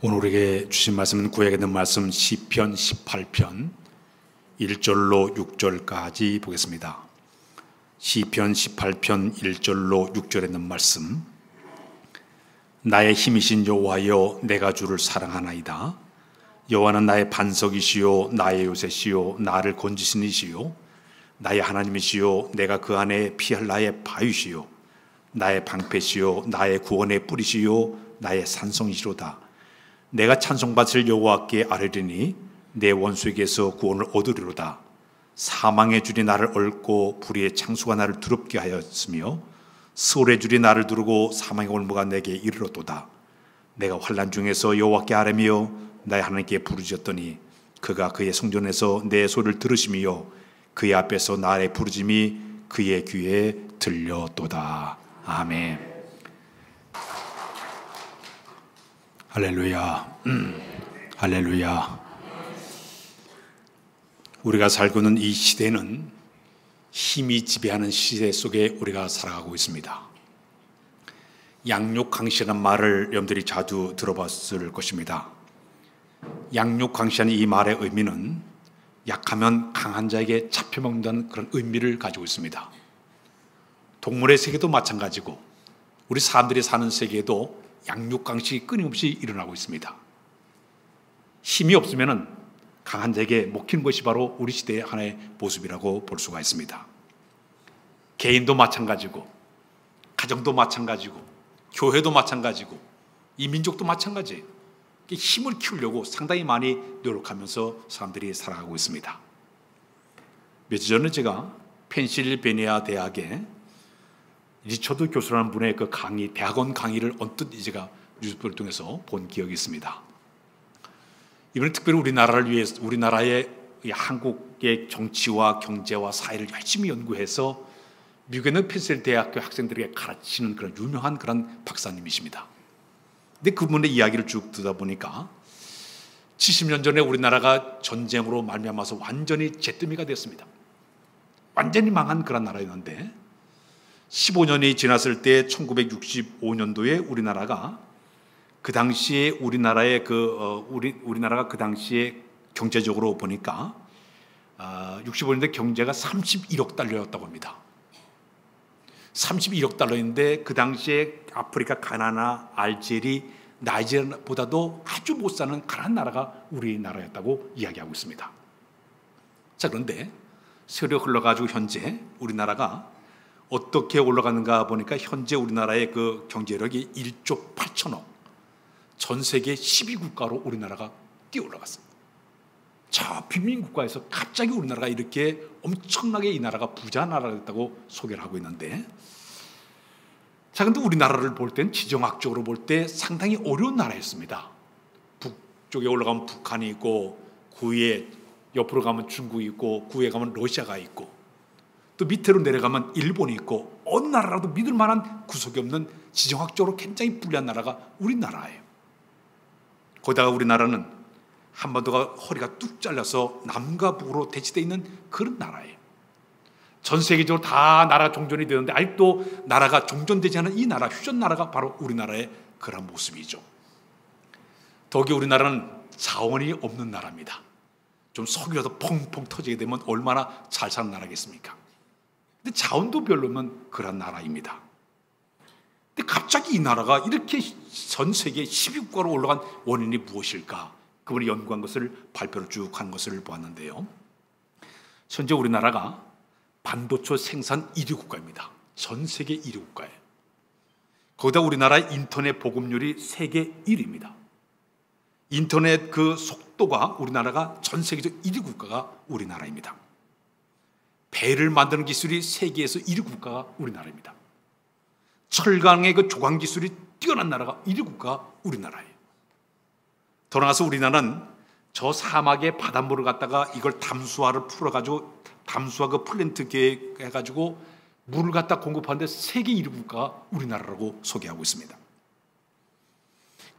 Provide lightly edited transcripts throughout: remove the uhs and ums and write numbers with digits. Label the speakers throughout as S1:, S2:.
S1: 오늘 우리에게 주신 말씀은 구약에 있는 말씀 시편 18편 1절로 6절까지 보겠습니다. 시편 18편 1절로 6절에 있는 말씀. 나의 힘이신 여호와여, 내가 주를 사랑하나이다. 여호와는 나의 반석이시요 나의 요새시요 나를 건지신 이시요 나의 하나님이시요 내가 그 안에 피할 나의 바위시요 나의 방패시요 나의 구원의 뿌리시요 나의 산성이시로다. 내가 찬송받을 여호와께 아뢰리니 내 원수에게서 구원을 얻으리로다. 사망의 줄이 나를 얽고 불의의 창수가 나를 두렵게 하였으며 스올의 줄이 나를 두르고 사망의 올무가 내게 이르렀도다. 내가 환난 중에서 여호와께 아뢰며 나의 하나님께 부르짖었더니 그가 그의 성전에서 내 소리를 들으시며 그의 앞에서 나의 부르짐이 그의 귀에 들렸도다. 아멘. 할렐루야. 할렐루야. 우리가 살고 있는 이 시대는 힘이 지배하는 시대 속에 우리가 살아가고 있습니다. 양육강시라는 말을 여러분들이 자주 들어봤을 것입니다. 양육강시라는 이 말의 의미는 약하면 강한 자에게 잡혀먹는다는 그런 의미를 가지고 있습니다. 동물의 세계도 마찬가지고 우리 사람들이 사는 세계에도 양육강식이 끊임없이 일어나고 있습니다. 힘이 없으면 강한 자에게 먹히는 것이 바로 우리 시대의 하나의 모습이라고 볼 수가 있습니다. 개인도 마찬가지고 가정도 마찬가지고 교회도 마찬가지고 이 민족도 마찬가지예요. 힘을 키우려고 상당히 많이 노력하면서 사람들이 살아가고 있습니다. 며칠 전에 제가 펜실베니아 대학에 리처드 교수라는 분의 그 강의, 대학원 강의를 언뜻 제가 뉴스를 통해서 본 기억이 있습니다. 이번에 특별히 우리나라를 위해서, 우리나라의 한국의 정치와 경제와 사회를 열심히 연구해서 미국에 있는 펜실베니아 대학교 학생들에게 가르치는 그런 유명한 그런 박사님이십니다. 근데 그분의 이야기를 쭉 듣다 보니까 70년 전에 우리나라가 전쟁으로 말미암아서 완전히 잿더미가 됐습니다. 완전히 망한 그런 나라였는데 15년이 지났을 때 1965년도에 우리나라가 그 당시에 우리나라가 그 당시에 경제적으로 보니까 65년대 경제가 31억 달러였다고 합니다. 31억 달러인데 그 당시에 아프리카 가나나 알제리 나이지리아보다도 아주 못 사는 가난한 나라가 우리나라였다고 이야기하고 있습니다. 자, 그런데 세월이 흘러가지고 현재 우리나라가 어떻게 올라가는가 보니까 현재 우리나라의 그 경제력이 1조 8천억, 전 세계 12국가로 우리나라가 뛰어 올라갔습니다. 자, 빈민국가에서 갑자기 우리나라가 이렇게 엄청나게 이 나라가 부자 나라가 됐다고 소개를 하고 있는데, 자, 근데 우리나라를 볼 땐 지정학적으로 볼 때 상당히 어려운 나라였습니다. 북쪽에 올라가면 북한이 있고, 구에 옆으로 가면 중국이 있고, 구에 가면 러시아가 있고, 또 밑으로 내려가면 일본이 있고, 어느 나라라도 믿을 만한 구석이 없는 지정학적으로 굉장히 불리한 나라가 우리나라예요. 거기다가 우리나라는 한반도가 허리가 뚝 잘려서 남과 북으로 대치되어 있는 그런 나라예요. 전 세계적으로 다 나라 종전이 되는데 아직도 나라가 종전되지 않은 이 나라, 휴전 나라가 바로 우리나라의 그런 모습이죠. 더욱이 우리나라는 자원이 없는 나라입니다. 좀 석유라도 펑펑 터지게 되면 얼마나 잘 사는 나라겠습니까? 근데 자원도 별로 없는 그런 나라입니다. 근데 갑자기 이 나라가 이렇게 전 세계 12국가로 올라간 원인이 무엇일까? 그분이 연구한 것을 발표를 쭉 한 것을 보았는데요. 현재 우리나라가 반도체 생산 1위 국가입니다. 전 세계 1위 국가예요. 거기다 우리나라의 인터넷 보급률이 세계 1위입니다. 인터넷 그 속도가 우리나라가 전 세계적 1위 국가가 우리나라입니다. 배를 만드는 기술이 세계에서 1위 국가가 우리나라입니다. 철강의 그 조광 기술이 뛰어난 나라가 1위 국가가 우리나라예요. 더 나아가서 우리나라는 저 사막의 바닷물을 갖다가 이걸 담수화를 풀어가지고 담수화 그 플랜트 계획해가지고 물을 갖다 공급하는데 세계 1위 국가가 우리나라라고 소개하고 있습니다.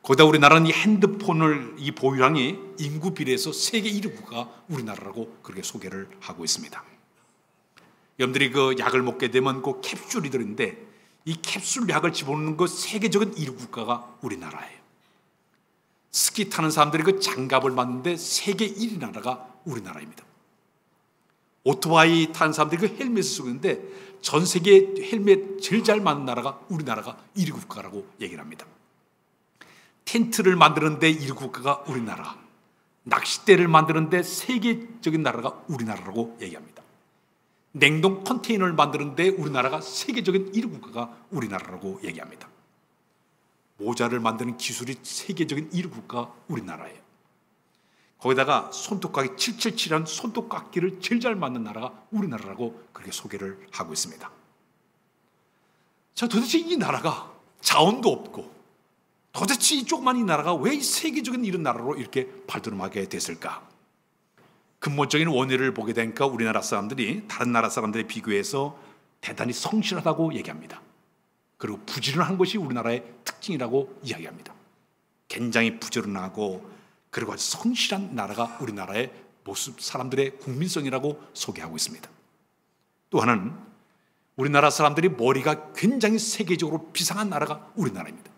S1: 거기다 우리나라는 이 핸드폰을 이 보유량이 인구 비례해서 세계 1위 국가가 우리나라라고 그렇게 소개를 하고 있습니다. 여러분들이 그 약을 먹게 되면 그 캡슐이 들어있는데 이 캡슐 약을 집어넣는 그 세계적인 1위 국가가 우리나라예요. 스키 타는 사람들이 그 장갑을 만드는데 세계 1위 나라가 우리나라입니다. 오토바이 타는 사람들이 그 헬멧을 쓰고 있는데 전 세계 헬멧 제일 잘 만든 나라가 우리나라가 1위 국가라고 얘기를 합니다. 텐트를 만드는데 1위 국가가 우리나라, 낚싯대를 만드는데 세계적인 나라가 우리나라라고 얘기합니다. 냉동 컨테이너를 만드는데 우리나라가 세계적인 1위 국가가 우리나라라고 얘기합니다. 모자를 만드는 기술이 세계적인 1위 국가가 우리나라예요. 거기다가 손톱깎이 777이라는 손톱깎이를 제일 잘 만든 나라가 우리나라라고 그렇게 소개를 하고 있습니다. 자, 도대체 이 나라가 자원도 없고 도대체 이 조그만 이 나라가 왜 세계적인 이런 나라로 이렇게 발돋움하게 됐을까? 근본적인 원인을 보게 되니까 우리나라 사람들이 다른 나라 사람들에 비교해서 대단히 성실하다고 얘기합니다. 그리고 부지런한 것이 우리나라의 특징이라고 이야기합니다. 굉장히 부지런하고 그리고 아주 성실한 나라가 우리나라의 모습, 사람들의 국민성이라고 소개하고 있습니다. 또 하나는 우리나라 사람들이 머리가 굉장히 세계적으로 비상한 나라가 우리나라입니다.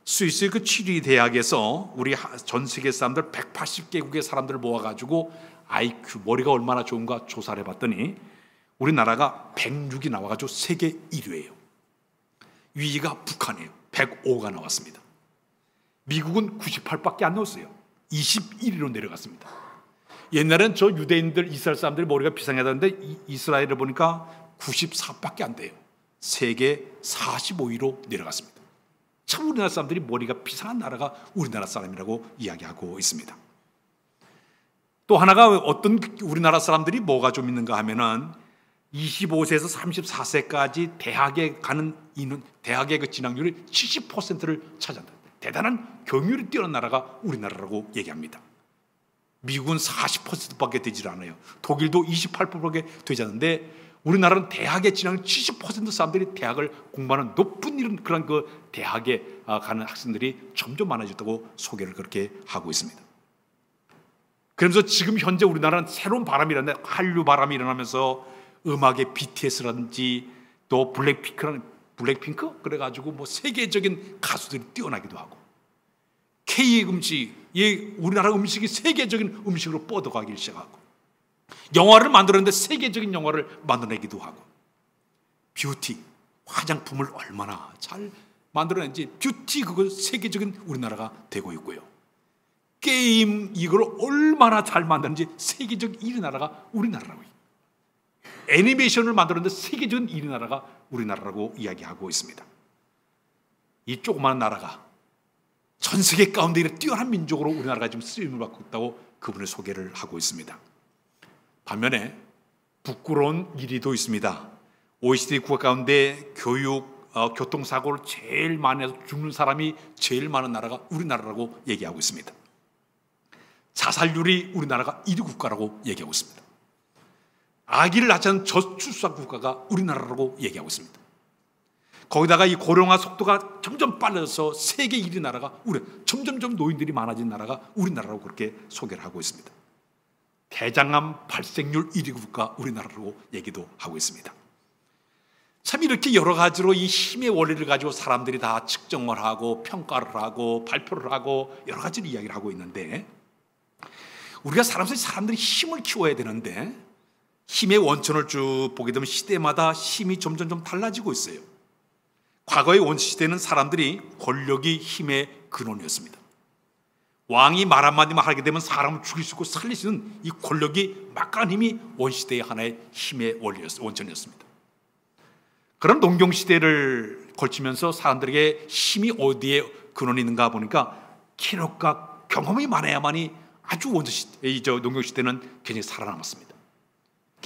S1: 스위스 그 취리 대학에서 우리 전 세계 사람들 180개국의 사람들을 모아가지고 IQ, 머리가 얼마나 좋은가 조사를 해봤더니 우리나라가 106이 나와가지고 세계 1위예요. 위가 북한이에요. 105가 나왔습니다. 미국은 98밖에 안 나왔어요. 21위로 내려갔습니다. 옛날엔 저 유대인들, 이스라엘 사람들이 머리가 비상하다는데 이스라엘을 보니까 94밖에 안 돼요. 세계 45위로 내려갔습니다. 참 우리나라 사람들이 머리가 비상한 나라가 우리나라 사람이라고 이야기하고 있습니다. 또 하나가 어떤 우리나라 사람들이 뭐가 좀 있는가 하면은 25세에서 34세까지 대학에 가는 인원, 대학의 그 진학률이 70%를 차지한다. 대단한 경률이 뛰어난 나라가 우리나라라고 얘기합니다. 미국은 40%밖에 되질 않아요. 독일도 28%밖에 되지 않는데 우리나라는 대학에 진학률 70% 사람들이 대학을 공부하는 높은 이런 그런 그 대학에 가는 학생들이 점점 많아졌다고 소개를 그렇게 하고 있습니다. 그러면서 지금 현재 우리나라는 새로운 바람이 일어나는데 한류 바람이 일어나면서 음악의 BTS라든지 또 블랙핑크 그래가지고 뭐 세계적인 가수들이 뛰어나기도 하고 K 음식, 우리나라 음식이 세계적인 음식으로 뻗어가기 시작하고 영화를 만들었는데 세계적인 영화를 만들어내기도 하고 뷰티, 화장품을 얼마나 잘 만들어낸지 뷰티 그거 세계적인 우리나라가 되고 있고요. 게임 이걸 얼마나 잘 만드는지 세계적 1위 나라가 우리나라라고 해요. 애니메이션을 만들었는데 세계적인 1위 나라가 우리나라라고 이야기하고 있습니다. 이 조그마한 나라가 전 세계 가운데 이런 뛰어난 민족으로 우리나라가 지금 쓰임을 받고 있다고 그분을 소개를 하고 있습니다. 반면에 부끄러운 일이도 있습니다. OECD 국가 가운데 교통사고를 제일 많이 해서 죽는 사람이 제일 많은 나라가 우리나라라고 얘기하고 있습니다. 자살률이 우리나라가 1위 국가라고 얘기하고 있습니다. 아기를 낳지 않은 저출산 국가가 우리나라라고 얘기하고 있습니다. 거기다가 이 고령화 속도가 점점 빨라져서 세계 1위 나라가 점점점 노인들이 많아진 나라가 우리나라라고 그렇게 소개를 하고 있습니다. 대장암 발생률 1위 국가 우리나라라고 얘기도 하고 있습니다. 참 이렇게 여러 가지로 이 힘의 원리를 가지고 사람들이 다 측정을 하고 평가를 하고 발표를 하고 여러 가지로 이야기를 하고 있는데 우리가 사람들이 힘을 키워야 되는데 힘의 원천을 쭉 보게 되면 시대마다 힘이 점점 달라지고 있어요. 과거의 원시시대는 사람들이 권력이 힘의 근원이었습니다. 왕이 말 한마디만 하게 되면 사람을 죽일 수 있고 살릴 수 있는 이 권력이 막강한 힘이 원시대의 하나의 힘의 원천이었습니다. 그런 농경시대를 걸치면서 사람들에게 힘이 어디에 근원이 있는가 보니까 체력과 경험이 많아야만이 아주 농경시대는 굉장히 살아남았습니다.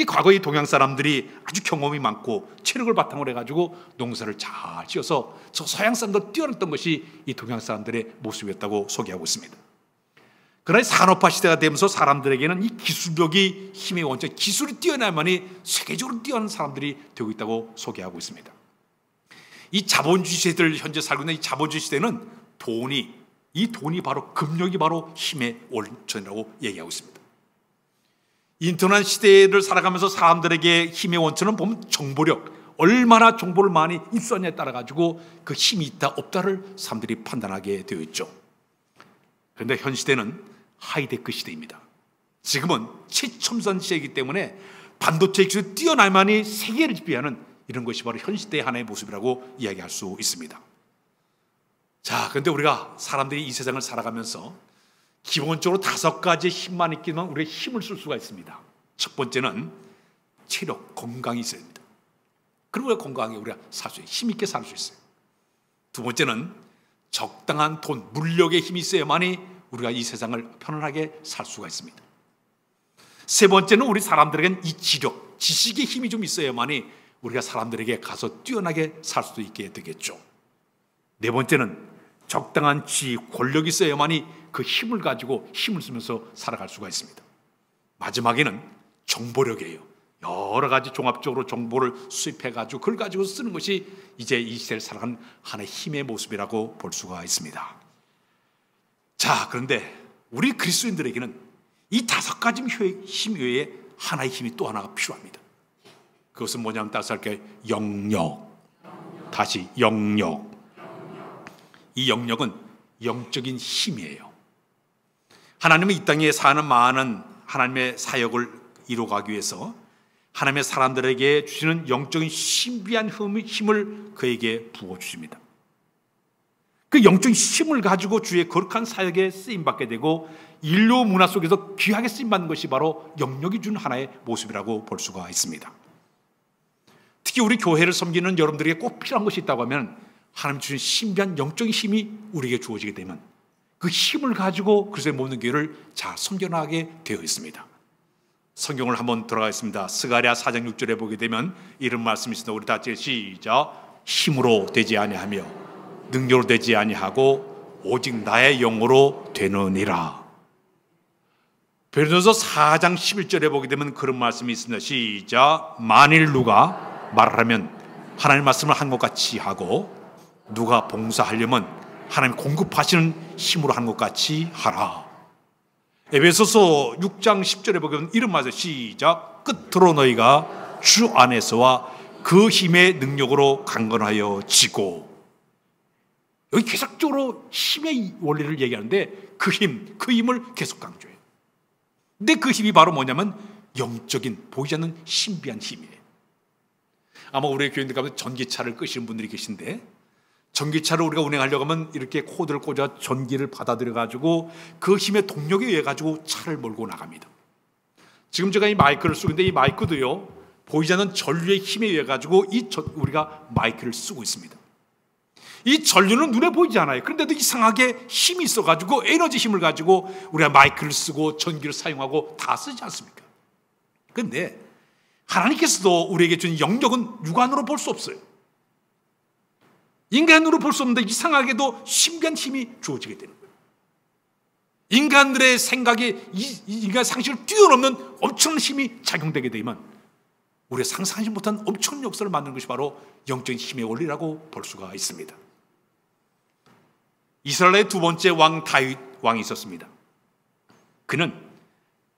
S1: 과거의 동양 사람들이 아주 경험이 많고 체력을 바탕으로 해가지고 농사를 잘 지어서 저 서양 사람들 뛰어났던 것이 이 동양 사람들의 모습이었다고 소개하고 있습니다. 그러나 산업화 시대가 되면서 사람들에게는 이 기술력이 힘의 원천, 기술이 뛰어나야만이 세계적으로 뛰어난 사람들이 되고 있다고 소개하고 있습니다. 이 자본주의 시대를 현재 살고 있는 이 자본주의 시대는 이 돈이 바로 금력이 바로 힘의 원천이라고 얘기하고 있습니다. 인터넷 시대를 살아가면서 사람들에게 힘의 원천은 보면 정보력, 얼마나 정보를 많이 입수하냐에 따라 가지고 그 힘이 있다 없다를 사람들이 판단하게 되어 있죠. 그런데 현 시대는 하이테크 시대입니다. 지금은 최첨단 시대이기 때문에 반도체 기술이 뛰어나야만이 세계를 지배하는 이런 것이 바로 현 시대의 하나의 모습이라고 이야기할 수 있습니다. 자, 그런데 우리가 사람들이 이 세상을 살아가면서 기본적으로 5가지의 힘만 있기만 우리가 힘을 쓸 수가 있습니다. 첫 번째는 체력, 건강이 있어야 됩니다. 그럼 우리가 건강하게 우리가 살 수 있어요. 힘 있게 살 수 있어요. 두 번째는 적당한 돈, 물력의 힘이 있어야만이 우리가 이 세상을 편안하게 살 수가 있습니다. 세 번째는 우리 사람들에겐 이 지력, 지식의 힘이 좀 있어야만이 우리가 사람들에게 가서 뛰어나게 살 수 있게 되겠죠. 네 번째는 적당한 지위, 권력이 있어야만이 그 힘을 가지고 힘을 쓰면서 살아갈 수가 있습니다. 마지막에는 정보력이에요. 여러 가지 종합적으로 정보를 수입해가지고 그걸 가지고 쓰는 것이 이제 이 시대를 살아가는 하나의 힘의 모습이라고 볼 수가 있습니다. 자, 그런데 우리 그리스도인들에게는 이 5가지 힘 외에 하나의 힘이 또 하나가 필요합니다. 그것은 뭐냐면 따라서 할까요? 영역. 다시 영역. 이 영역은 영적인 힘이에요. 하나님은 이 땅에 사는 많은 하나님의 사역을 이루어가기 위해서 하나님의 사람들에게 주시는 영적인 신비한 힘을 그에게 부어주십니다. 그 영적인 힘을 가지고 주의 거룩한 사역에 쓰임받게 되고 인류 문화 속에서 귀하게 쓰임받는 것이 바로 영역이 주는 하나의 모습이라고 볼 수가 있습니다. 특히 우리 교회를 섬기는 여러분들에게 꼭 필요한 것이 있다고 하면 하나님 주신 신비한 영적인 힘이 우리에게 주어지게 되면 그 힘을 가지고 그리스도의 모든 교회를 잘 섬겨나가게 되어 있습니다. 성경을 한번 돌아가겠습니다. 스가랴 4장 6절에 보게 되면 이런 말씀이 있습니다. 우리 다 같이 시작. 힘으로 되지 아니하며 능력으로 되지 아니하고 오직 나의 영으로 되느니라. 베드로전서 4장 11절에 보게 되면 그런 말씀이 있습니다. 시작. 만일 누가 말하면 하나님 말씀을 한 것 같이 하고 누가 봉사하려면 하나님 공급하시는 힘으로 하는 것 같이 하라. 에베소서 6장 10절에 보면 이런 말씀 시작. 끝으로 너희가 주 안에서와 그 힘의 능력으로 강건하여 지고. 여기 계속적으로 힘의 원리를 얘기하는데 그 힘을 계속 강조해요. 근데 그 힘이 바로 뭐냐면 영적인 보이지 않는 신비한 힘이에요. 아마 우리 교인들 가면 전기차를 끄시는 분들이 계신데 전기차를 우리가 운행하려고 하면 이렇게 코드를 꽂아 전기를 받아들여가지고 그 힘의 동력에 의해 가지고 차를 몰고 나갑니다. 지금 제가 이 마이크를 쓰고 있는데 이 마이크도요 보이지 않는 전류의 힘에 의해 가지고 우리가 마이크를 쓰고 있습니다. 이 전류는 눈에 보이지 않아요. 그런데도 이상하게 힘이 있어가지고 에너지 힘을 가지고 우리가 마이크를 쓰고 전기를 사용하고 다 쓰지 않습니까? 그런데 하나님께서도 우리에게 준 영역은 육안으로 볼 수 없어요. 인간으로 볼 수 없는데 이상하게도 신비한 힘이 주어지게 되는 거예요. 인간들의 생각에 인간 상식을 뛰어넘는 엄청난 힘이 작용되게 되면 우리가 상상하지 못한 엄청난 역사를 만드는 것이 바로 영적인 힘의 원리라고 볼 수가 있습니다. 이스라엘의 두 번째 왕 다윗 왕이 있었습니다. 그는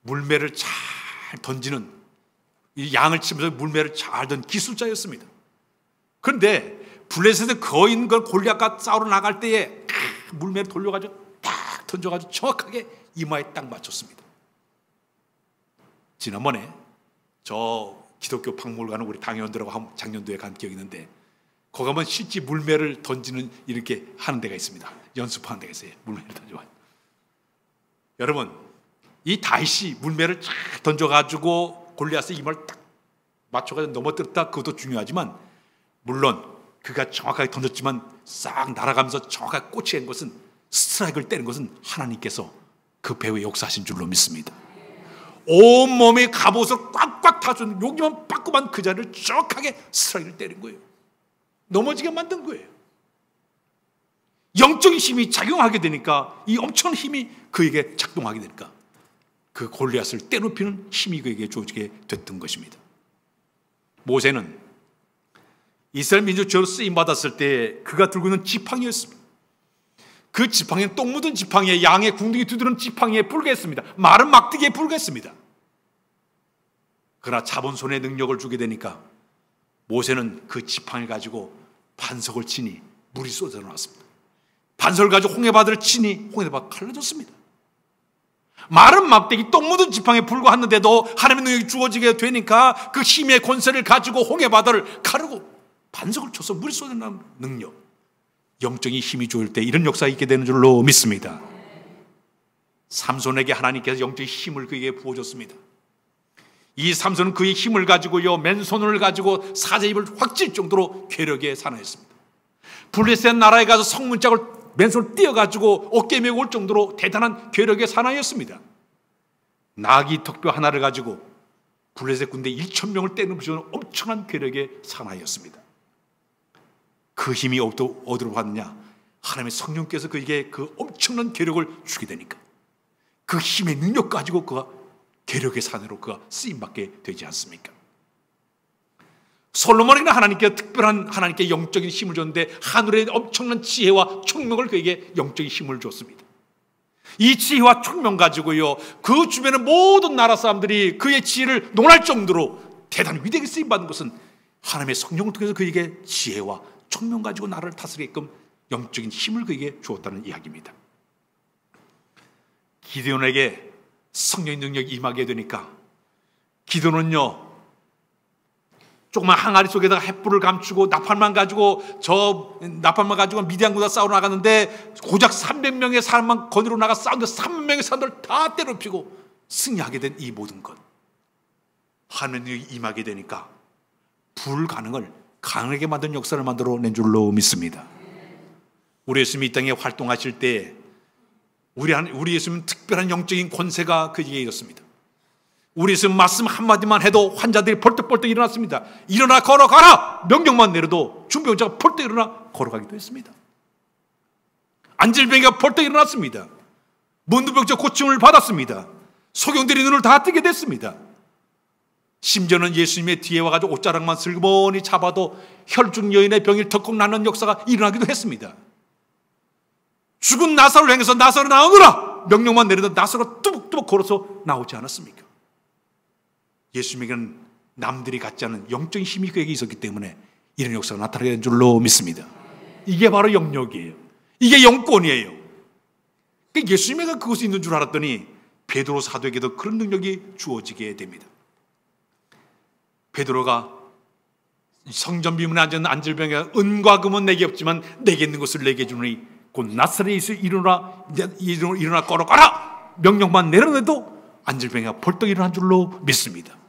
S1: 물매를 잘 던지는 양을 치면서 물매를 잘 던 기술자였습니다. 그런데 블레셋에 거의 있는 걸 골리앗과 싸우러 나갈 때에 물매를 돌려가지고 딱 던져가지고 정확하게 이마에 딱 맞췄습니다. 지난번에 저 기독교 박물관을 우리 당회원들하고 작년도에 간 기억이 있는데 거기 가면 실제 물매를 던지는 이렇게 하는 데가 있습니다. 연습하는 데가 있어요. 물매를 던져가지고. 여러분 이 다윗이 물매를 쫙 던져가지고 골리앗의 이마를 딱 맞춰가지고 넘어뜨렸다. 그것도 중요하지만 물론 그가 정확하게 던졌지만 싹 날아가면서 정확하게 꽂힌 것은 스트라이크를 때린 것은 하나님께서 그 배후에 역사하신 줄로 믿습니다. 온몸에 갑옷을 꽉꽉 타준 여기만 빠꾸만 그 자리를 정확하게 스트라이크를 때린 거예요. 넘어지게 만든 거예요. 영적인 힘이 작용하게 되니까 이 엄청난 힘이 그에게 작동하게 되니까 그 골리앗을 때눕히는 힘이 그에게 주어지게 됐던 것입니다. 모세는 이스라엘 민족적으로 쓰임받았을 때 그가 들고 있는 지팡이였습니다. 그 지팡이는 똥 묻은 지팡이에 양의 궁둥이 두드는 지팡이에 불과했습니다. 마른 막대기에 불과했습니다. 그러나 자본손의 능력을 주게 되니까 모세는 그 지팡이를 가지고 반석을 치니 물이 쏟아져 나왔습니다. 반석을 가지고 홍해바다를 치니 홍해바다가 갈라졌습니다. 마른 막대기 똥 묻은 지팡이에 불과했는데도 하나님의 능력이 주어지게 되니까 그 힘의 권세를 가지고 홍해바다를 가르고 반석을 쳐서 물이 쏟아나는 능력, 영적인 힘이 좋을 때 이런 역사가 있게 되는 줄로 믿습니다. 삼손에게 하나님께서 영적인 힘을 그에게 부어줬습니다. 이 삼손은 그의 힘을 가지고요, 맨손을 가지고 사자의 입을 확 찔 정도로 괴력에 사나했습니다. 블레셋 나라에 가서 성문짝을 맨손을 띄어가지고 어깨에 메고 올 정도로 대단한 괴력의 사나이였습니다. 나귀 턱뼈 하나를 가지고 블레셋 군대 1,000명을 때려부수는 엄청난 괴력의 사나이였습니다. 그 힘이 어디로 왔느냐? 하나님의 성령께서 그에게 그 엄청난 괴력을 주게 되니까 그 힘의 능력 가지고 그가 괴력의 사나이로 그가 쓰임받게 되지 않습니까? 솔로몬에게는 하나님께 특별한 하나님께 영적인 힘을 줬는데 하늘의 엄청난 지혜와 총명을 그에게 영적인 힘을 줬습니다. 이 지혜와 총명 가지고요, 그 주변의 모든 나라 사람들이 그의 지혜를 논할 정도로 대단히 위대하게 쓰임받은 것은 하나님의 성령을 통해서 그에게 지혜와 총명 가지고 나라를 다스리게끔 영적인 힘을 그에게 주었다는 이야기입니다. 기드온에게 성령의 능력이 임하게 되니까 기드온은요, 조그만 항아리 속에다가 횃불을 감추고 나팔만 가지고 미디안군과 싸우러 나갔는데 고작 300명의 사람만 거느리고 나가 싸우는데 300명의 사람들을 다 때려피고 승리하게 된 이 모든 것, 하나님이 임하게 되니까 불가능을 가능하게 만든 역사를 만들어낸 줄로 믿습니다. 우리 예수님이 이 땅에 활동하실 때 우리 예수님은 특별한 영적인 권세가 그에게 있었습니다. 우리 예수님 말씀 한마디만 해도 환자들이 벌떡벌떡 일어났습니다. 일어나 걸어가라! 명령만 내려도 중병자가 벌떡 일어나 걸어가기도 했습니다. 안질병이가 벌떡 일어났습니다. 문두병자 고침을 받았습니다. 소경들이 눈을 다 뜨게 됐습니다. 심지어는 예수님의 뒤에 와가지고 옷자락만 슬그머니 잡아도 혈중 여인의 병이 덜컥 낫는 역사가 일어나기도 했습니다. 죽은 나사로를 향해서 나사로 나오너라! 명령만 내려도 나사로가 뚜벅뚜벅 걸어서 나오지 않았습니까? 예수님에게는 남들이 갖지 않은 영적인 힘이 그에게 있었기 때문에 이런 역사가 나타나게 된 줄로 믿습니다. 이게 바로 영역이에요. 이게 영권이에요. 예수님에게 그것이 있는 줄 알았더니 베드로 사도에게도 그런 능력이 주어지게 됩니다. 베드로가 성전 비문에 앉은 안질병에 은과 금은 내게 없지만 내게 있는 것을 내게 주노니 곧 나사렛에 예수 일어나 걸어가라! 명령만 내려내도 안질병이가 벌떡 일어난 줄로 믿습니다.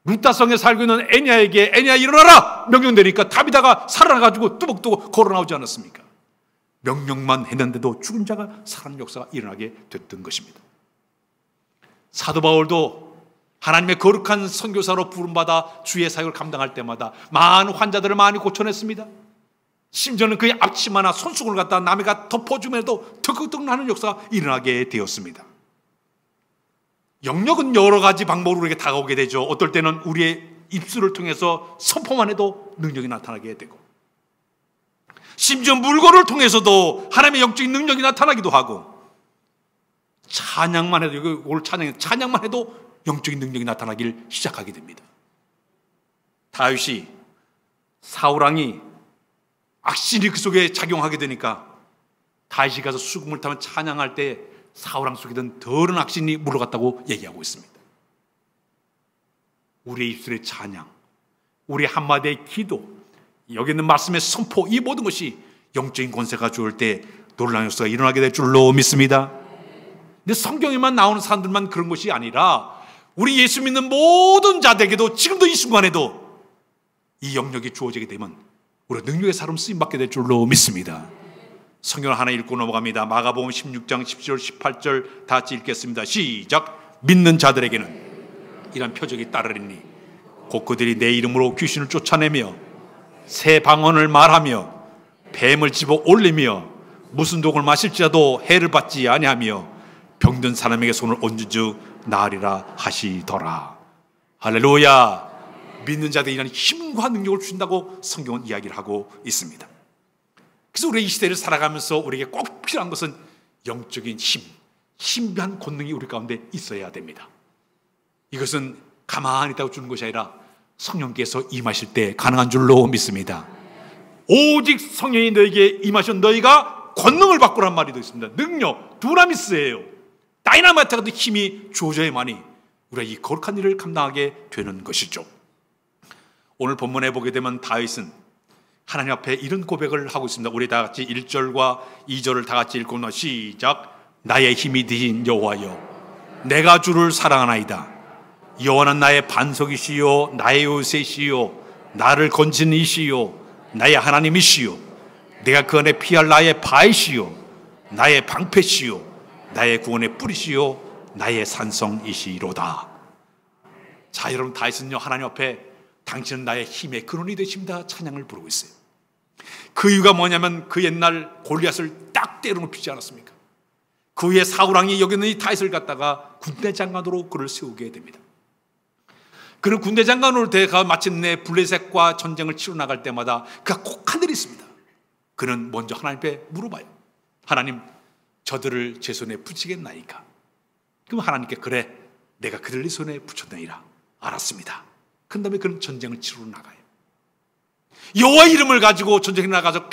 S1: 루타성에 살고 있는 애냐에게 애냐 일어나라! 명령 내리니까 다비다가 살아나가지고 뚜벅뚜벅 걸어 나오지 않았습니까? 명령만 했는데도 죽은 자가 살아나는 역사가 일어나게 됐던 것입니다. 사도 바울도 하나님의 거룩한 선교사로 부름받아 주의 사역을 감당할 때마다 많은 환자들을 많이 고쳐냈습니다. 심지어는 그의 앞치마나 손수건을 갖다 남에가 덮어주면서도 턱턱 나는 역사가 일어나게 되었습니다. 영역은 여러 가지 방법으로 우리에게 다가오게 되죠. 어떨 때는 우리의 입술을 통해서 선포만 해도 능력이 나타나게 되고, 심지어 물건을 통해서도 하나님의 영적인 능력이 나타나기도 하고, 찬양만 해도, 오늘 찬양만 해도 영적인 능력이 나타나길 시작하게 됩니다. 다윗이 사울왕이 악신이 그 속에 작용하게 되니까 다윗이 가서 수금을 타면 찬양할 때 사울왕 속에는 더러운 악신이 물러갔다고 얘기하고 있습니다. 우리의 입술의 찬양, 우리의 한마디의 기도, 여기 있는 말씀의 선포, 이 모든 것이 영적인 권세가 주을 때 놀라운 역사가 일어나게 될 줄로 믿습니다. 근데 성경에만 나오는 사람들만 그런 것이 아니라 우리 예수 믿는 모든 자들에게도 지금도 이 순간에도 이 영역이 주어지게 되면 우리가 능력의 사람 쓰임받게 될 줄로 믿습니다. 성경을 하나 읽고 넘어갑니다. 마가복음 16장 17절 18절 다 같이 읽겠습니다. 시작. 믿는 자들에게는 이런 표적이 따르리니 곧 그들이 내 이름으로 귀신을 쫓아내며 새 방언을 말하며 뱀을 집어 올리며 무슨 독을 마실지라도 해를 받지 아니하며 병든 사람에게 손을 얹은 즉 나으리라 하시더라. 할렐루야. 믿는 자들이 이런 힘과 능력을 주신다고 성경은 이야기를 하고 있습니다. 그래서 우리 이 시대를 살아가면서 우리에게 꼭 필요한 것은 영적인 힘, 신비한 권능이 우리 가운데 있어야 됩니다. 이것은 가만히 있다고 주는 것이 아니라 성령께서 임하실 때 가능한 줄로 믿습니다. 오직 성령이 너에게 임하신 너희가 권능을 바꾸란 말이 더 있습니다. 능력, 두나미스예요. 다이나마이트 같은 힘이 주어져야만이 우리가 이 거룩한 일을 감당하게 되는 것이죠. 오늘 본문에 보게 되면 다윗은 하나님 앞에 이런 고백을 하고 있습니다. 우리 다 같이 1절과 2절을 다 같이 읽고 시작. 나의 힘이 되신 여호와여, 내가 주를 사랑하나이다. 여호와는 나의 반석이시요 나의 요새시요 나를 건지는 이시요 나의 하나님이시요 내가 그 안에 피할 나의 바이시요 나의 방패시요 나의 구원의 뿌리시요 나의 산성이시로다. 자, 여러분, 다윗은요 하나님 앞에 당신은 나의 힘의 근원이 되십니다 찬양을 부르고 있어요. 그 이유가 뭐냐면 그 옛날 골리앗을 딱 때려눕히지 않았습니까? 그 후에 사울왕이 여기 있는 이 다윗을 갖다가 군대 장관으로 그를 세우게 됩니다. 그는 군대 장관으로 돼가 마침내 블레셋과 전쟁을 치러 나갈 때마다 그가 꼭 한 일이 있습니다. 그는 먼저 하나님께 물어봐요. 하나님, 저들을 제 손에 붙이겠나이까? 그럼 하나님께 그래, 내가 그들의 손에 붙였나이라. 알았습니다. 그 다음에 그는 전쟁을 치러 나가요. 여호와 이름을 가지고 전쟁에 나가서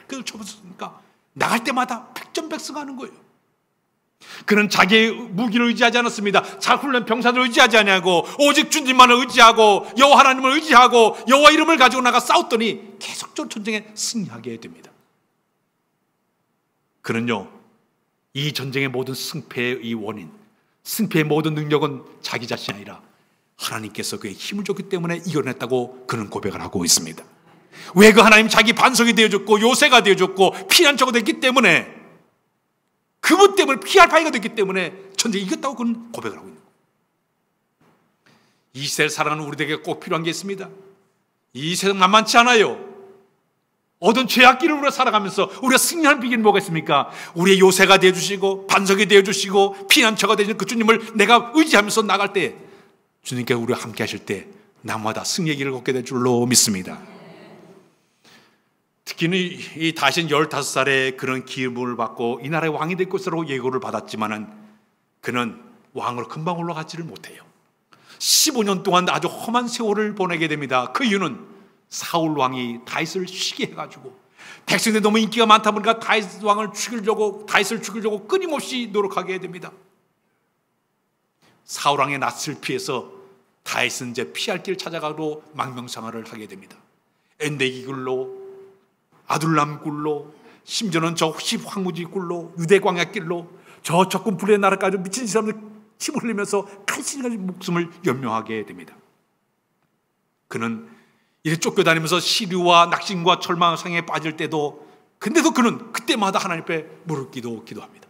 S1: 그걸 쳐봤으니까 나갈 때마다 백전백승하는 거예요. 그는 자기의 무기를 의지하지 않았습니다. 잘 훈련 병사들을 의지하지 않냐고, 오직 주님만을 의지하고 여호와 하나님을 의지하고 여호와 이름을 가지고 나가 싸웠더니 계속적으로 전쟁에 승리하게 됩니다. 그는요, 이 전쟁의 모든 승패의 이 원인, 승패의 모든 능력은 자기 자신이 아니라 하나님께서 그의 힘을 줬기 때문에 이겨냈다고 그는 고백을 하고 있습니다. 왜? 그 하나님 자기 반석이 되어줬고 요새가 되어줬고 피난처가 됐기 때문에, 그분 때문에 피할 바위가 됐기 때문에 전쟁에 이겼다고 그는 고백을 하고 있는 거예요. 이 세상을 살아가는 우리에게 꼭 필요한 게 있습니다. 이 세상 만만치 않아요. 어떤 죄악길을 우리가 살아가면서 우리가 승리하는 비결이 뭐가 있습니까? 우리의 요새가 되어주시고 반석이 되어주시고 피난처가 되어주신 그 주님을 내가 의지하면서 나갈 때, 주님께서 우리와 함께 하실 때 날마다 승리의 길을 걷게 될 줄로 믿습니다. 특히는 이 다윗은 15살에 그런 기름을 받고 이 나라의 왕이 될 것으로 예고를 받았지만은 그는 왕으로 금방 올라가지를 못해요. 15년 동안 아주 험한 세월을 보내게 됩니다. 그 이유는 사울 왕이 다윗을 쉬게 해가지고 백성들이 너무 인기가 많다 보니까 다윗 왕을 죽이려고, 다윗을 죽이려고 끊임없이 노력하게 됩니다. 사울 왕의 낯을 피해서 다윗은 이제 피할 길을 찾아가도 망명생활을 하게 됩니다. 엔데기 굴로, 아둘람 굴로, 심지어는 저 황무지 굴로, 유대 광야 길로, 저 적군 불의 나라까지 미친 사람들 침을 흘리면서 간신히 목숨을 연명하게 됩니다. 그는 이렇게 쫓겨다니면서 시류와 낙심과 절망 상에 빠질 때도, 근데도 그는 그때마다 하나님 앞에 무릎 기도합니다.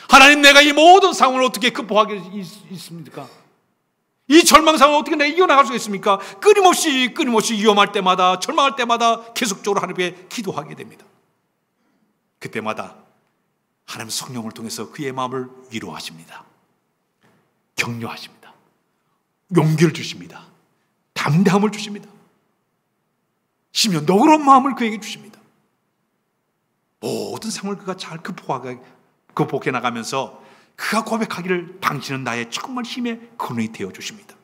S1: 하나님, 내가 이 모든 상황을 어떻게 극복하게 있습니까? 이 절망 상황을 어떻게 내가 이겨나갈 수 있습니까? 끊임없이 위험할 때마다, 절망할 때마다 계속적으로 하나님께 기도하게 됩니다. 그때마다 하나님 성령을 통해서 그의 마음을 위로하십니다. 격려하십니다. 용기를 주십니다. 담대함을 주십니다. 심지어 너그러운 마음을 그에게 주십니다. 모든 상황을 그가 잘 극복해 나가면서 그가 고백하기를 당신은 나의 정말 힘의 근원이 되어 주십니다.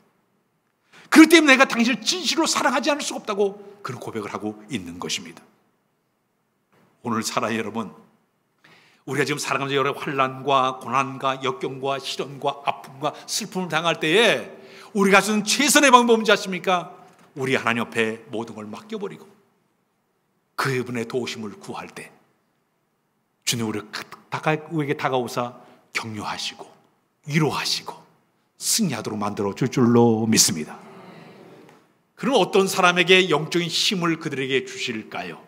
S1: 그렇기 때문에 내가 당신을 진실로 사랑하지 않을 수가 없다고 그런 고백을 하고 있는 것입니다. 오늘 살아요, 여러분. 우리가 지금 살아가면서 여러 환난과 고난과 역경과 시련과 아픔과 슬픔을 당할 때에 우리가 쓰는 최선의 방법은 뭔지 아십니까? 우리 하나님 옆에 모든 걸 맡겨버리고 그분의 도우심을 구할 때 주님 우리에게 다가오사 격려하시고 위로하시고 승리하도록 만들어 줄 줄로 믿습니다. 그럼 어떤 사람에게 영적인 힘을 그들에게 주실까요?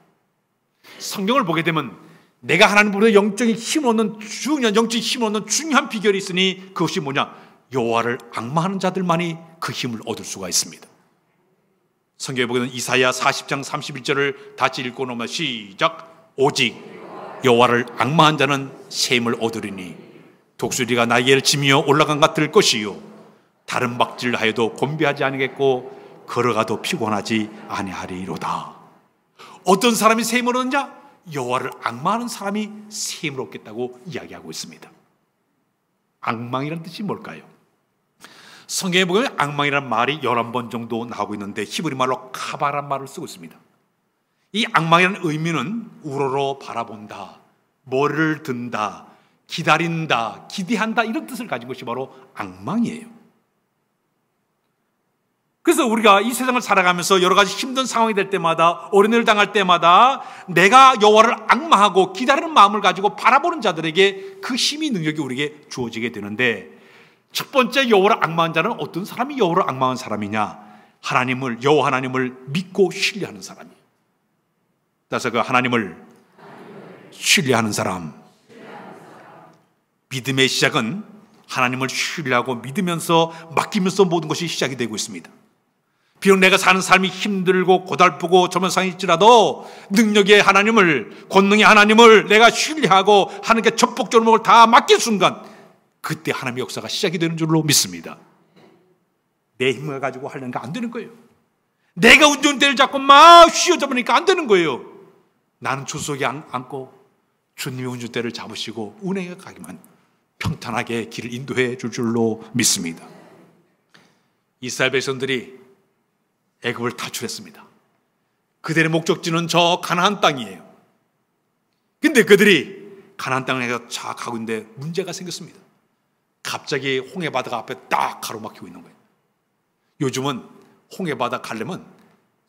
S1: 성경을 보게 되면 내가 하나님보다 영적인 힘을 얻는 중요한 비결이 있으니 그것이 뭐냐? 여호와를 앙망하는 자들만이 그 힘을 얻을 수가 있습니다. 성경에 보게 되면 이사야 40장 31절을 다시 읽고 놓으면 시작. 오직 여호와를 앙망한 자는 새 힘을 얻으리니 독수리가 날개를 치며 올라간 것 같을 것이요 다른 박질하여도 곤비하지 아니겠고 걸어가도 피곤하지 아니하리로다. 어떤 사람이 새 힘을 얻느냐? 여호와를 앙망하는 사람이 새 힘을 얻겠다고 이야기하고 있습니다. 앙망이라는 뜻이 뭘까요? 성경에 보면 앙망이라는 말이 11번 정도 나오고 있는데 히브리 말로 카바란 말을 쓰고 있습니다. 이 악망이라는 의미는 우러러 바라본다, 머리를 든다, 기다린다, 기대한다, 이런 뜻을 가진 것이 바로 악망이에요. 그래서 우리가 이 세상을 살아가면서 여러 가지 힘든 상황이 될 때마다, 어려움을 당할 때마다 내가 여호와를 악망하고 기다리는 마음을 가지고 바라보는 자들에게 그 힘이, 능력이 우리에게 주어지게 되는데, 첫 번째 여호와를 악망한 자는 어떤 사람이 여호와를 악망한 사람이냐? 여호와 하나님을 믿고 신뢰하는 사람이에요. 따라서 그 하나님을 신뢰하는 사람, 믿음의 시작은 하나님을 신뢰하고 믿으면서 맡기면서 모든 것이 시작이 되고 있습니다. 비록 내가 사는 삶이 힘들고 고달프고 저면상일지라도 능력의 하나님을, 권능의 하나님을 내가 신뢰하고 하나님께 전폭적으로 다 맡긴 순간, 그때 하나님의 역사가 시작이 되는 줄로 믿습니다. 내 힘을 가지고 하려는 게 안 되는 거예요. 내가 운전대를 잡고 막 휘어져 보니까 안 되는 거예요. 나는 조수석에 앉고 주님의 운전대를 잡으시고 운행해 가기만, 평탄하게 길을 인도해 줄 줄로 믿습니다. 이스라엘 백성들이 애굽을 탈출했습니다. 그들의 목적지는 저 가나안 땅이에요. 근데 그들이 가나안 땅에 쫙 가고 있는데 문제가 생겼습니다. 갑자기 홍해바다가 앞에 딱 가로막히고 있는 거예요. 요즘은 홍해바다 가려면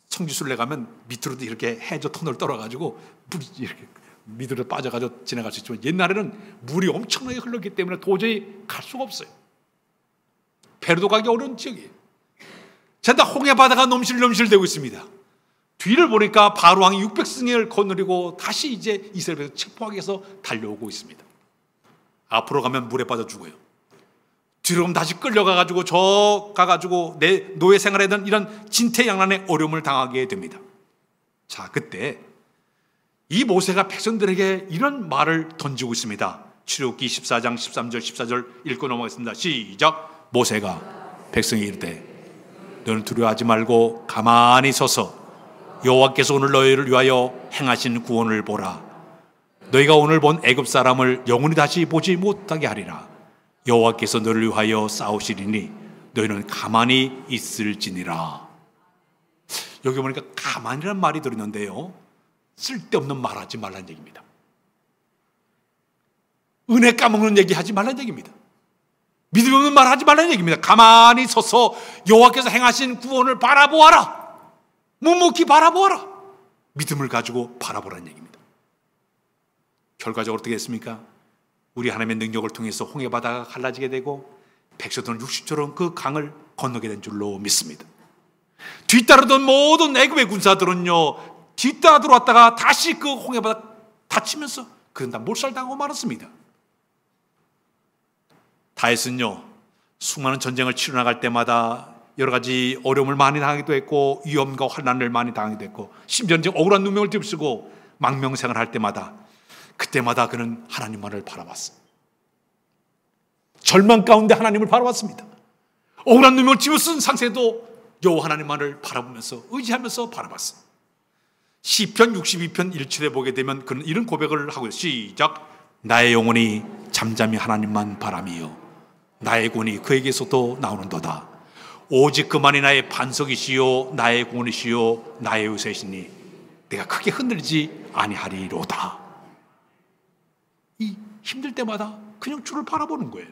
S1: 성지순례 가면 밑으로 이렇게 해저 터널 떨어가지고 물이 이렇게 밑으로 빠져가지고 지나갈 수 있지만, 옛날에는 물이 엄청나게 흘렀기 때문에 도저히 갈 수가 없어요. 배로도 가기 어려운 지역이에요. 자, 홍해바다가 넘실넘실되고 있습니다. 뒤를 보니까 바로왕이 600승을 거느리고 다시 이제 이스라엘에서 체포하기 위해서 달려오고 있습니다. 앞으로 가면 물에 빠져 죽어요. 뒤로 가면 다시 끌려가가지고 저 가가지고 내 노예 생활에는 이런 진퇴양난의 어려움을 당하게 됩니다. 자, 그때 이 모세가 백성들에게 이런 말을 던지고 있습니다. 출애굽기 14장 13절 14절 읽고 넘어가겠습니다. 시작. 모세가 백성이 이르되 너는 두려워하지 말고 가만히 서서 여호와께서 오늘 너희를 위하여 행하신 구원을 보라. 너희가 오늘 본 애굽 사람을 영원히 다시 보지 못하게 하리라. 여호와께서 너를 위하여 싸우시리니 너희는 가만히 있을지니라. 여기 보니까 가만히라는 말이 들었는데요, 쓸데없는 말하지 말라는 얘기입니다. 은혜 까먹는 얘기 하지 말라는 얘기입니다. 믿음 없는 말 하지 말라는 얘기입니다. 가만히 서서 여호와께서 행하신 구원을 바라보아라. 묵묵히 바라보아라. 믿음을 가지고 바라보라는 얘기입니다. 결과적으로 어떻게 됐습니까? 우리 하나님의 능력을 통해서 홍해바다가 갈라지게 되고 백성들은 60초럼 그 강을 건너게 된 줄로 믿습니다. 뒤따르던 모든 애굽의 군사들은요, 뒤따라 들어왔다가 다시 그 홍해바다 다치면서 그런 다 몰살당하고 말았습니다. 다윗은요, 수많은 전쟁을 치러 나갈 때마다 여러 가지 어려움을 많이 당하기도 했고 위험과 환난을 많이 당하기도 했고, 심지어 억울한 누명을 휩쓰고 망명생활을 할 때마다, 그때마다 그는 하나님만을 바라봤어요. 절망 가운데 하나님을 바라봤습니다. 억울한 누명을 집어쓴 상태도 여호와 하나님만을 바라보면서 의지하면서 바라봤어요. 시편 62편 1절에 보게 되면 그는 이런 고백을 하고 있어요. 시작. 나의 영혼이 잠잠히 하나님만 바라며 나의 구원이 그에게서도 나오는도다. 오직 그만이 나의 반석이시요 나의 구원이시요 나의 요새시니 내가 크게 흔들리지 아니하리로다. 이 힘들 때마다 그냥 주를 바라보는 거예요.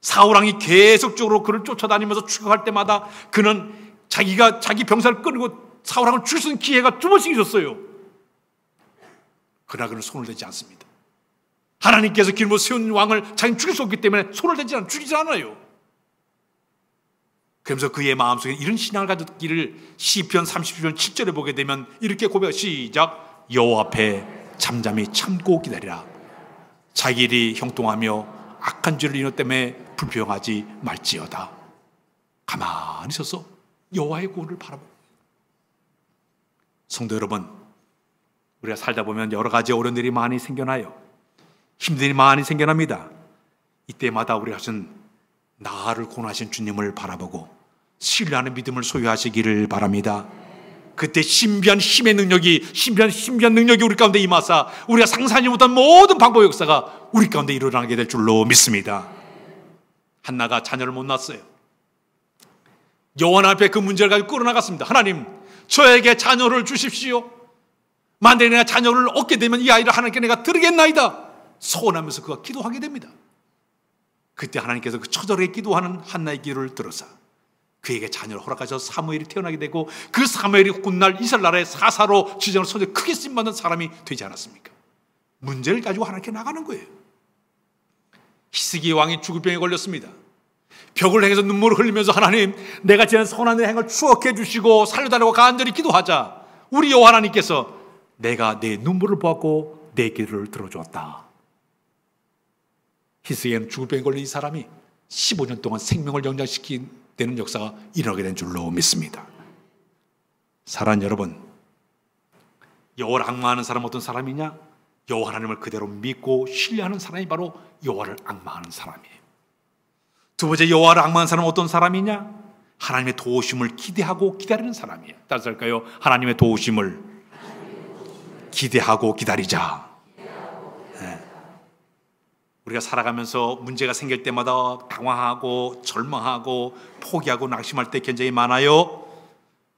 S1: 사울왕이 계속적으로 그를 쫓아다니면서 추격할 때마다 그는 자기 병사를 끌고 사울왕을 죽일 수 있는 기회가 두 번씩 있었어요. 그러나 그는 손을 대지 않습니다. 하나님께서 기름으로 세운 왕을 자기는 죽일 수 없기 때문에 손을 대지 죽이지 않아요. 그러면서 그의 마음속에 이런 신앙을 가졌기를 시편 30편 7절에 보게 되면 이렇게 고백하고 시작. 여호와 앞에 잠잠히 참고 기다리라. 자기 일이 형통하며 악한 죄를 인하 때문에 불평하지 말지어다. 가만히 서서 여호와의 구원을 바라보고. 성도 여러분, 우리가 살다 보면 여러 가지 어려운 일이 많이 생겨나요. 힘든 일이 많이 생겨납니다. 이때마다 우리가 하신 나를 구원하신 주님을 바라보고 신뢰하는 믿음을 소유하시기를 바랍니다. 그때 신비한 힘의 능력이, 신비한 능력이 우리 가운데 임하사 우리가 상상하지 못한 모든 방법의 역사가 우리 가운데 일어나게 될 줄로 믿습니다. 한나가 자녀를 못 낳았어요. 여호와 앞에 그 문제를 가지고 끌어나갔습니다. 하나님, 저에게 자녀를 주십시오. 만약에 내가 자녀를 얻게 되면 이 아이를 하나님께 내가 드리겠나이다. 소원하면서 그가 기도하게 됩니다. 그때 하나님께서 그 처절하게 기도하는 한나의 기도를 들어서 그에게 자녀를 허락하셔서 사무엘이 태어나게 되고, 그 사무엘이 훗날 이스라엘 나라의 사사로 지정을 손에 크게 쓰임받는 사람이 되지 않았습니까? 문제를 가지고 하나님께 나가는 거예요. 히스기 왕이 죽을 병에 걸렸습니다. 벽을 향해서 눈물을 흘리면서, 하나님, 내가 지난 선한 행을 추억해 주시고 살려달라고 간절히 기도하자 우리 여호와 하나님께서 내가 내 눈물을 보았고 내 기도를 들어주었다. 히스기야는 죽을 병에 걸린 이 사람이 15년 동안 생명을 연장시킨 되는 역사가 일어나게 된 줄로 믿습니다. 사랑하는 여러분, 여호와를 앙망하는 사람은 어떤 사람이냐? 여호와 하나님을 그대로 믿고 신뢰하는 사람이 바로 여호와를 앙망하는 사람이에요. 두 번째, 여호와를 앙망하는 사람은 어떤 사람이냐? 하나님의 도우심을 기대하고 기다리는 사람이에요. 따라서 할까요? 하나님의 도우심을 기대하고 기다리자. 우리가 살아가면서 문제가 생길 때마다 당황하고 절망하고 포기하고 낙심할 때 굉장히 많아요.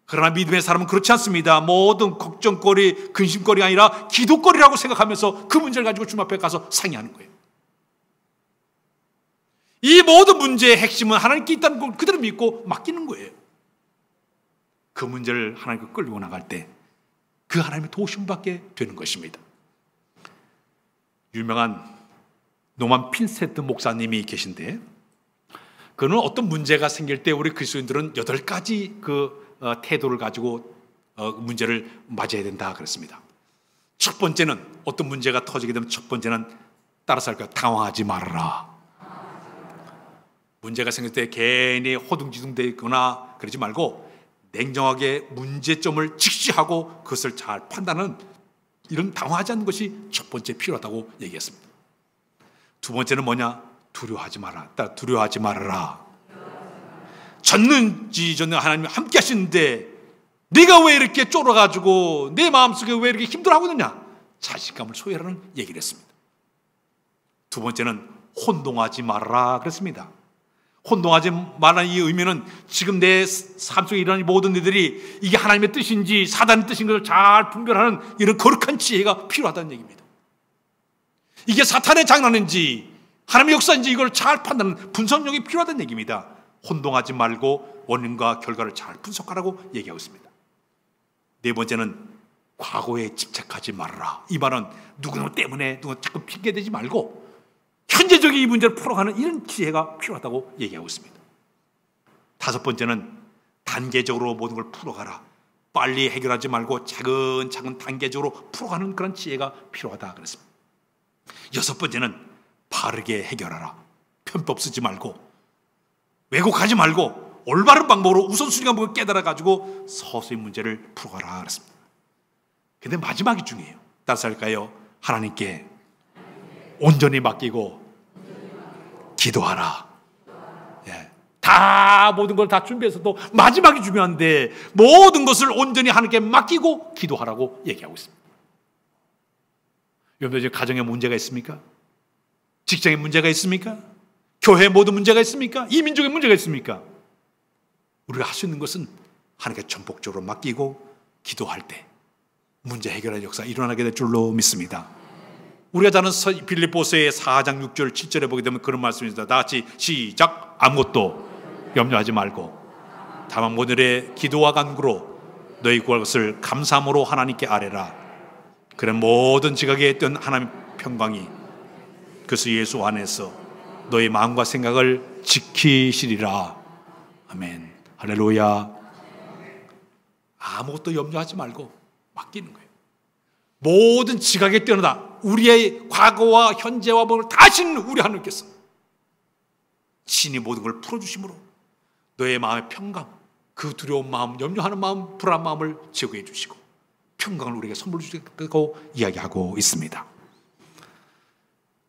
S1: 그러나 믿음의 사람은 그렇지 않습니다. 모든 걱정거리, 근심거리가 아니라 기도거리라고 생각하면서 그 문제를 가지고 주님 앞에 가서 상의하는 거예요. 이 모든 문제의 핵심은 하나님께 있다는 걸 그대로 믿고 맡기는 거예요. 그 문제를 하나님께 끌고 나갈 때 그 하나님의 도우심 받게 되는 것입니다. 유명한 노만 핀세트 목사님이 계신데, 그는 어떤 문제가 생길 때 우리 그리스도인들은 8가지 그 태도를 가지고 문제를 맞이해야 된다 그랬습니다. 첫 번째는, 어떤 문제가 터지게 되면 첫 번째는 따라서 할까요? 당황하지 말아라. 문제가 생길 때 괜히 호둥지둥되어 있거나 그러지 말고 냉정하게 문제점을 직시하고 그것을 잘 판단하는, 이런 당황하지 않는 것이 첫 번째 필요하다고 얘기했습니다. 두 번째는 뭐냐? 두려워하지 마라. 두려워하지 말아라. 졌는지 전에 하나님이 함께 하시는데 네가 왜 이렇게 쫄아가지고 내 마음속에 왜 이렇게 힘들어하고 있느냐? 자신감을 소유하라는 얘기를 했습니다. 두 번째는 혼동하지 말아라 그랬습니다. 혼동하지 말라는 이 의미는 지금 내 삶 속에 일어나는 모든 일들이 이게 하나님의 뜻인지 사단의 뜻인 것을 잘 분별하는 이런 거룩한 지혜가 필요하다는 얘기입니다. 이게 사탄의 장난인지 하나님의 역사인지 이걸 잘 판단하는 분석력이 필요하다는 얘기입니다. 혼동하지 말고 원인과 결과를 잘 분석하라고 얘기하고 있습니다. 네 번째는 과거에 집착하지 말아라. 이 말은 누구누구 때문에 누구 자꾸 핑계대지 말고 현재적인 이 문제를 풀어가는 이런 지혜가 필요하다고 얘기하고 있습니다. 다섯 번째는 단계적으로 모든 걸 풀어가라. 빨리 해결하지 말고 차근차근 단계적으로 풀어가는 그런 지혜가 필요하다 그랬습니다. 여섯 번째는 바르게 해결하라. 편법 쓰지 말고 왜곡하지 말고 올바른 방법으로 우선순위가 뭔가 깨달아가지고 서서히 문제를 풀어가라 그랬습니다. 근데 마지막이 중요해요. 따라서 할까요? 하나님께 온전히 맡기고 기도하라. 예. 다 모든 걸 다 준비해서도 마지막이 중요한데 모든 것을 온전히 하나님께 맡기고 기도하라고 얘기하고 있습니다. 여러분들 이제 가정에 문제가 있습니까? 직장에 문제가 있습니까? 교회에 모든 문제가 있습니까? 이 민족에 문제가 있습니까? 우리가 할 수 있는 것은 하나님께 전폭적으로 맡기고 기도할 때 문제 해결의 역사가 일어나게 될 줄로 믿습니다. 우리가 잘 아는 빌립보서의 4장 6절 7절에 보게 되면 그런 말씀이 있습니다. 다 같이 시작. 아무것도 염려하지 말고 다만 모든 일에 기도와 간구로 너희 구할 것을 감사함으로 하나님께 아뢰라. 그래 모든 지각에 있던 하나님의 평강이 그리스도 예수 안에서 너희 마음과 생각을 지키시리라. 아멘. 할렐루야. 아무것도 염려하지 말고 맡기는 거예요. 모든 지각에 뛰어나다 우리의 과거와 현재와 뭐를 다 아시는 우리 하나님께서 신이 모든 걸 풀어주심으로 너의 마음의 평강, 그 두려운 마음, 염려하는 마음, 불안한 마음을 제거해 주시고 평강을 우리에게 선물로 주시고 이야기하고 있습니다.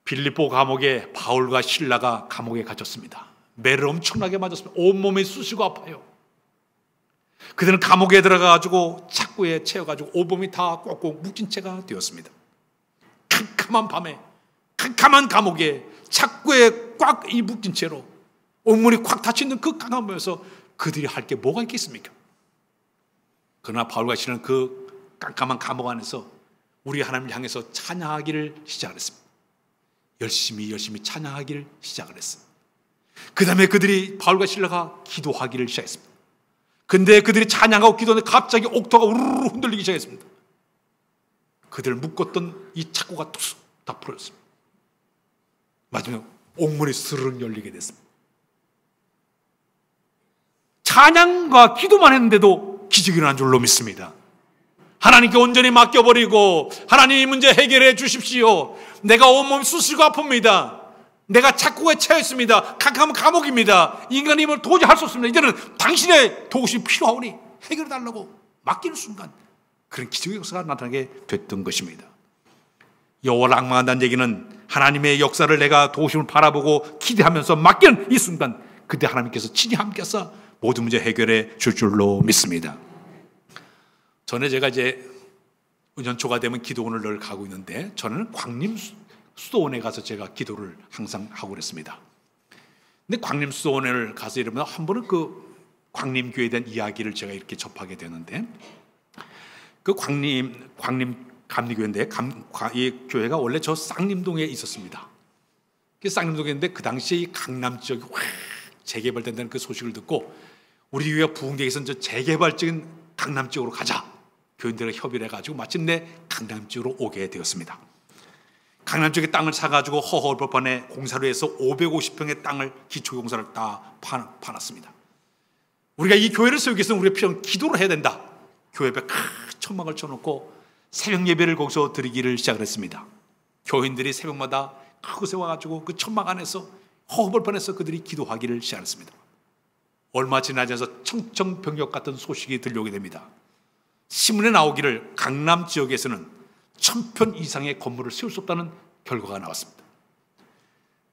S1: 빌립보 감옥에 바울과 실라가 감옥에 갇혔습니다. 매를 엄청나게 맞았습니다. 온몸이 쑤시고 아파요. 그들은 감옥에 들어가가지고 착구에 채워가지고 온몸이 다 꼭꼭 묶인 채가 되었습니다. 캄캄한 밤에 캄캄한 감옥에 착구에 꽉 이 묶인 채로 온몸이 꽉 닫혀있는 그 캄캄함에서 그들이 할 게 뭐가 있겠습니까? 그러나 바울과 실은 그 깜깜한 감옥 안에서 우리 하나님을 향해서 찬양하기를 시작을 했습니다. 열심히 찬양하기를 시작을 했어요. 그 다음에 그들이 바울과 실라가 기도하기를 시작했습니다. 근데 그들이 찬양하고 기도하는데 갑자기 옥토가 우르르 흔들리기 시작했습니다. 그들을 묶었던 이 착고가 툭 다 풀어졌습니다. 마지막에 옥문이 스르륵 열리게 됐습니다. 찬양과 기도만 했는데도 기적이 일어난 줄로 믿습니다. 하나님께 온전히 맡겨버리고 하나님 이 문제 해결해 주십시오. 내가 온몸이 쑤시고 아픕니다. 내가 착고에 처했습니다. 캄캄한 감옥입니다. 인간이 힘을 도저히 할 수 없습니다. 이제는 당신의 도우심이 필요하오니 해결해 달라고 맡기는 순간 그런 기적의 역사가 나타나게 됐던 것입니다. 여호와를 앙망한다는 얘기는 하나님의 역사를 내가 도우심을 바라보고 기대하면서 맡기는 이 순간 그때 하나님께서 친히 함께해서 모든 문제 해결해 줄 줄로 믿습니다. 전에 제가 이제 연초가 되면 기도원을 늘 가고 있는데 저는 광림수도원에 가서 제가 기도를 항상 하고 그랬습니다. 근데 광림수도원을 가서 이러면 한 번은 그 광림교회에 대한 이야기를 제가 이렇게 접하게 되는데 그 광림 감리교회인데 이 교회가 원래 저 쌍림동에 있었습니다. 그 쌍림동에 있는데 그 당시에 이 강남 지역이 확 재개발된다는 그 소식을 듣고 우리 교회가 부흥계에서는 저 재개발적인 강남 지역으로 가자. 교인들과 협의를 해가지고 마침내 강남 지역으로 오게 되었습니다. 강남 지역에 땅을 사가지고 허허벌판에 공사로 해서 550평의 땅을 기초공사를 다 파놨습니다. 우리가 이 교회를 세우기 위해서는 우리가 필요한 기도를 해야 된다. 교회 앞에 큰 천막을 쳐놓고 새벽 예배를 거기서 드리기를 시작을 했습니다. 교인들이 새벽마다 그곳에 와가지고 그 천막 안에서 허허벌판에서 그들이 기도하기를 시작했습니다. 얼마 지나지 않아서 청천벽력 같은 소식이 들려오게 됩니다. 신문에 나오기를 강남 지역에서는 1000편 이상의 건물을 세울 수 없다는 결과가 나왔습니다.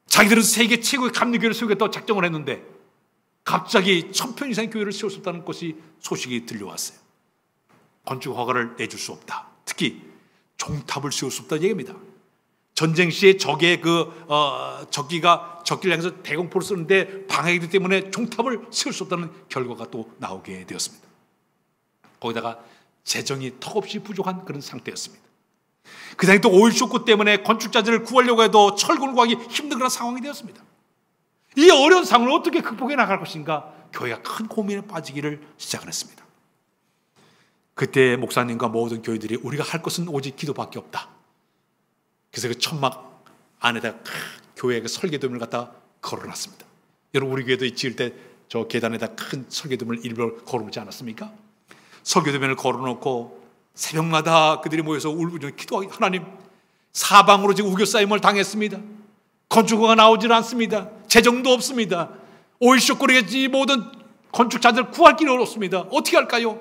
S1: 자기들은 세계 최고의 감리교회를 세우겠다고 작정을 했는데 갑자기 1000편 이상의 교회를 세울 수 없다는 것이 소식이 들려왔어요. 건축 허가를 내줄 수 없다. 특히 종탑을 세울 수 없다는 얘기입니다. 전쟁 시에 적의 적기를 향해서 대공포를 쓰는데 방해되기 때문에 종탑을 세울 수 없다는 결과가 또 나오게 되었습니다. 거기다가 재정이 턱없이 부족한 그런 상태였습니다. 그 다음에 또 오일 쇼크 때문에 건축자들을 구하려고 해도 철근을 구하기 힘든 그런 상황이 되었습니다. 이 어려운 상황을 어떻게 극복해 나갈 것인가 교회가 큰 고민에 빠지기를 시작을 했습니다. 그때 목사님과 모든 교회들이 우리가 할 것은 오직 기도밖에 없다. 그래서 그 천막 안에다 교회의 설계도면을 갖다 걸어놨습니다. 여러분 우리 교회도 지을 때 저 계단에다 큰 설계도면을 일부러 걸어놓지 않았습니까? 설계도면을 걸어놓고 새벽마다 그들이 모여서 울부짖어 기도하기 하나님 사방으로 지금 우겨싸임을 당했습니다. 건축허가 나오질 않습니다. 재정도 없습니다. 오일쇼크리겠지 모든 건축자들 구할 길이 어렵습니다. 어떻게 할까요?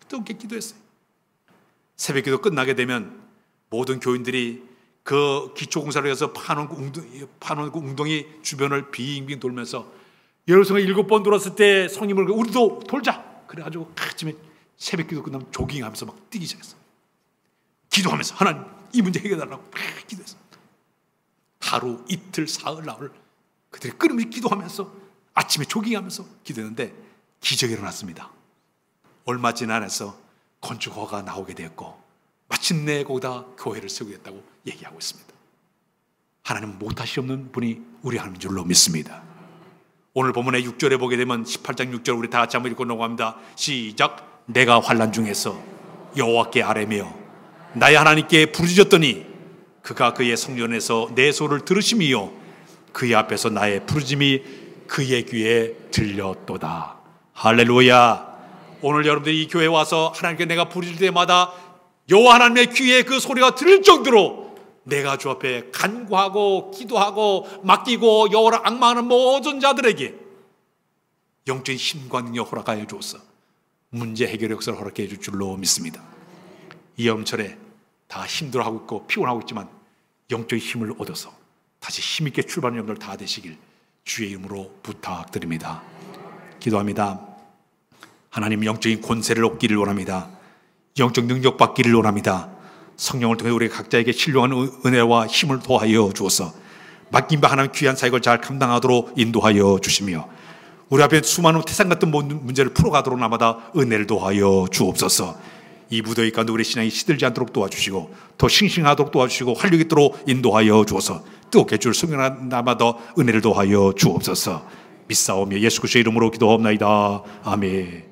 S1: 뜨겁게 기도했어요. 새벽기도 끝나게 되면 모든 교인들이 그 기초공사를 해서 파놓은 그 웅덩이 주변을 빙빙 돌면서 예루살렘 7번 돌았을 때 성님을 우리도 돌자. 그래가지고 아침에 새벽기도 끝나면 조깅하면서 막 뛰기 시작했어요. 기도하면서 하나님 이 문제 해결해달라고 기도했어요. 하루 이틀 사흘 나흘 그들이 끊임없이 기도하면서 아침에 조깅하면서 기도했는데 기적이 일어났습니다. 얼마 지나 안에서 건축허가 나오게 되었고 마침내 거기다 교회를 세우겠다고 얘기하고 있습니다. 하나님은 못하시 없는 분이 우리 하나님인 줄로 믿습니다. 오늘 본문의 6절에 보게 되면 18장 6절 우리 다 같이 한번 읽고 넘어갑니다. 시작. 내가 환난 중에서 여호와께 아뢰며 나의 하나님께 부르짖었더니 그가 그의 성전에서 내 소를 들으심이요 그의 앞에서 나의 부르짖음이 그의 귀에 들렸도다. 할렐루야. 오늘 여러분들이 이 교회에 와서 하나님께 내가 부르짖을 때마다 여호와 하나님의 귀에 그 소리가 들릴 정도로 내가 주 앞에 간구하고 기도하고 맡기고 여호와를 앙망하는 모든 자들에게 영적인 힘과 능력 허락하여 주옵소서. 문제 해결 역사를 허락해 줄 줄로 믿습니다. 이 여름철에 다 힘들어하고 있고 피곤하고 있지만 영적인 힘을 얻어서 다시 힘있게 출발하는 여러분들 다 되시길 주의 이름으로 부탁드립니다. 기도합니다. 하나님 영적인 권세를 얻기를 원합니다. 영적 능력 받기를 원합니다. 성령을 통해 우리 각자에게 신령한 은혜와 힘을 더하여 주어서 맡긴 바 하나님 귀한 사역을 잘 감당하도록 인도하여 주시며 우리 앞에 수많은 태산 같은 문제를 풀어가도록 나마다 은혜를 도하여 주옵소서. 이 무더위 가운데 우리 신앙이 시들지 않도록 도와주시고 더 싱싱하도록 도와주시고 활력 있도록 인도하여 주옵소서. 뜨겁게 줄 성령한 나마다 은혜를 도하여 주옵소서. 믿사오며 예수 그리스도의 이름으로 기도하옵나이다. 아멘.